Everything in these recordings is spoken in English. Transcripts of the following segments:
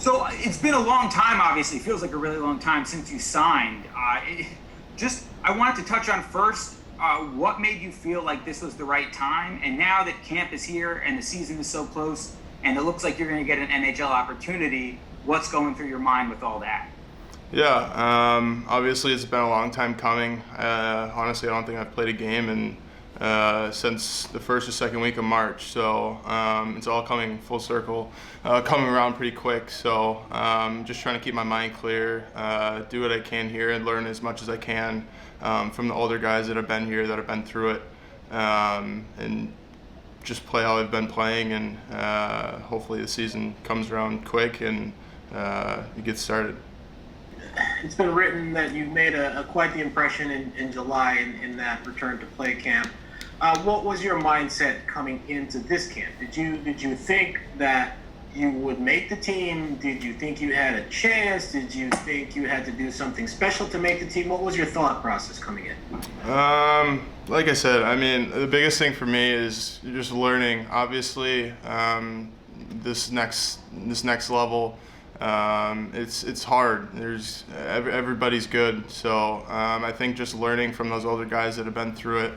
So it's been a long time, obviously. It feels like a really long time since you signed. I wanted to touch on first, what made you feel like this was the right time? And now that camp is here and the season is so close and it looks like you're going to get an NHL opportunity, what's going through your mind with all that? Yeah, obviously it's been a long time coming. Honestly, I don't think I've played a game since the first or second week of March. So it's all coming full circle, coming around pretty quick. So just trying to keep my mind clear, do what I can here and learn as much as I can from the older guys that have been here, that have been through it, and just play how I've been playing. And hopefully the season comes around quick and it gets started. It's been written that you made quite the impression in July in that return to play camp. What was your mindset coming into this camp? Did you think that you would make the team? Did you think you had a chance? Did you think you had to do something special to make the team? What was your thought process coming in? Like I said, I mean, the biggest thing for me is just learning. Obviously, this next level. It's hard. Everybody's good, so I think just learning from those older guys that have been through it,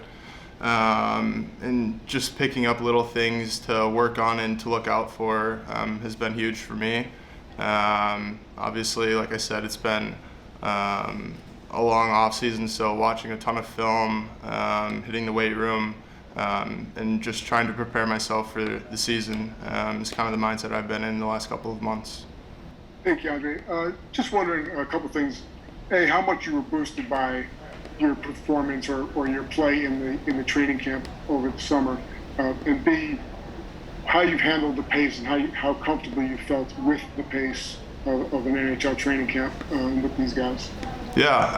and just picking up little things to work on and to look out for has been huge for me. Obviously, like I said, it's been a long off season, so watching a ton of film, hitting the weight room, and just trying to prepare myself for the season is kind of the mindset I've been in the last couple of months. Hey, Keandre. Just wondering a couple things. A, how much you were boosted by your performance or your play in the training camp over the summer, and B, how you've handled the pace and how comfortable you felt with the pace of an NHL training camp with these guys. Yeah,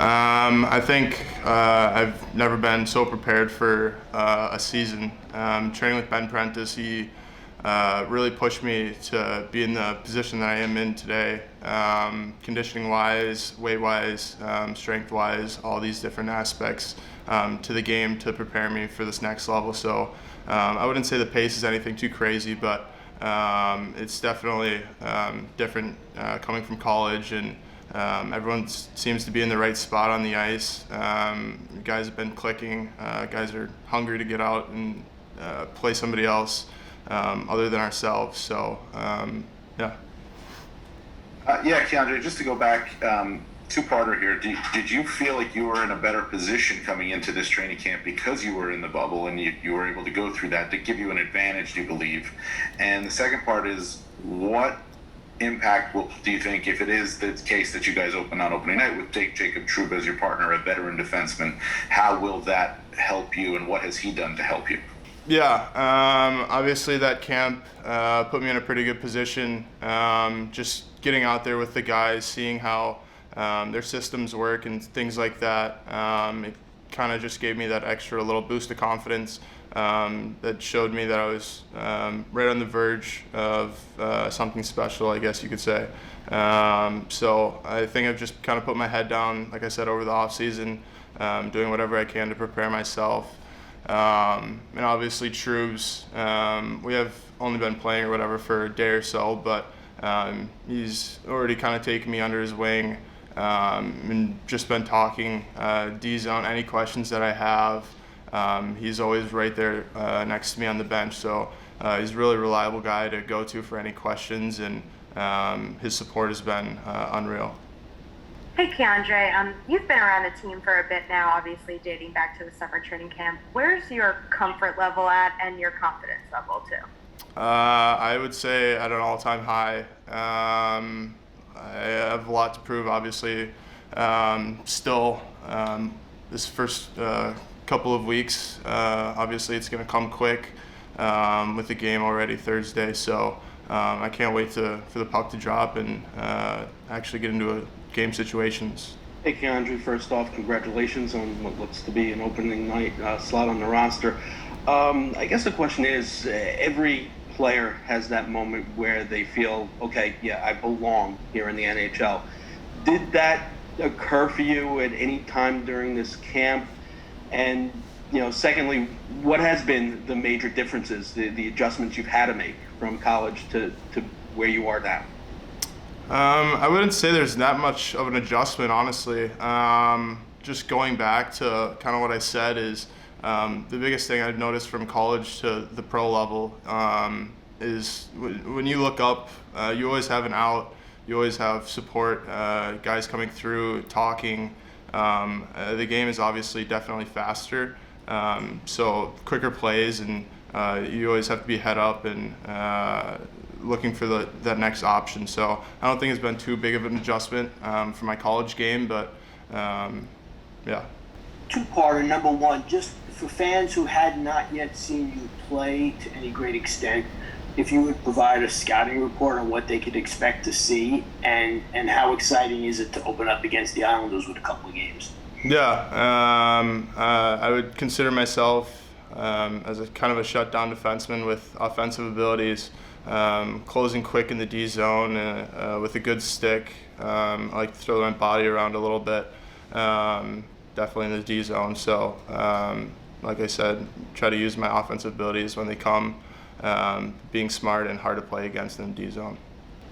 I think I've never been so prepared for a season. Training with Ben Prentice, he really pushed me to be in the position that I am in today, conditioning-wise, weight-wise, strength-wise, all these different aspects to the game to prepare me for this next level. So I wouldn't say the pace is anything too crazy, but it's definitely different coming from college, and everyone seems to be in the right spot on the ice. Guys have been clicking. Guys are hungry to get out and play somebody else other than ourselves. So, yeah. Yeah, Keandre, just to go back, two-parter here. Did you feel like you were in a better position coming into this training camp because you were in the bubble and you were able to go through that to give you an advantage, do you believe? And the second part is, what impact do you think, if it is the case that you guys open on opening night with Jacob Trouba as your partner, a veteran defenseman, how will that help you and what has he done to help you? Yeah, obviously that camp put me in a pretty good position. Just getting out there with the guys, seeing how their systems work and things like that, it kind of just gave me that extra little boost of confidence that showed me that I was right on the verge of something special, I guess you could say. So I think I've just kind of put my head down, like I said, over the off season, doing whatever I can to prepare myself. And obviously Troubs, we have only been playing or whatever for a day or so, but he's already kind of taken me under his wing, and just been talking D-zone, any questions that I have. He's always right there next to me on the bench, so he's a really reliable guy to go to for any questions, and his support has been unreal. Hey, Keandre, you've been around the team for a bit now, obviously dating back to the summer training camp. Where's your comfort level at and your confidence level too? I would say at an all-time high. I have a lot to prove, obviously. Still, this first couple of weeks, obviously it's going to come quick with the game already Thursday, so I can't wait for the puck to drop and actually get into a game situations. Hey, Keandre, first off, congratulations on what looks to be an opening night slot on the roster. I guess the question is, every player has that moment where they feel, okay, yeah, I belong here in the NHL. Did that occur for you at any time during this camp? And, secondly, what has been the major differences, the adjustments you've had to make from college to where you are now? I wouldn't say there's that much of an adjustment, honestly. Just going back to kind of what I said is the biggest thing I've noticed from college to the pro level is when you look up, you always have an out. You always have support, guys coming through, talking. The game is obviously definitely faster, so quicker plays, and you always have to be head up and looking for that next option. So I don't think it's been too big of an adjustment for my college game, but yeah. Two-parter. Number one, just for fans who had not yet seen you play to any great extent, if you would provide a scouting report on what they could expect to see, and how exciting is it to open up against the Islanders with a couple of games? Yeah, I would consider myself as a kind of a shutdown defenseman with offensive abilities, closing quick in the D zone with a good stick. I like to throw my body around a little bit, definitely in the D zone. So, like I said, try to use my offensive abilities when they come. Being smart and hard to play against in the D zone.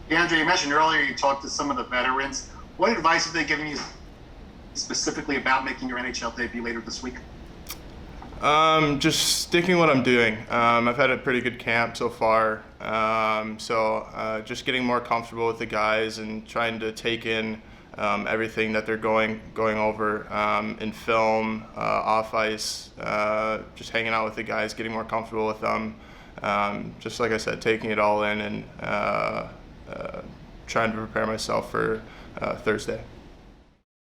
Andrew, you mentioned earlier you talked to some of the veterans. What advice have they given you specifically about making your NHL debut later this week? Just sticking what I'm doing. I've had a pretty good camp so far, so just getting more comfortable with the guys and trying to take in everything that they're going over in film, off ice, just hanging out with the guys, getting more comfortable with them. Just like I said, taking it all in and trying to prepare myself for Thursday.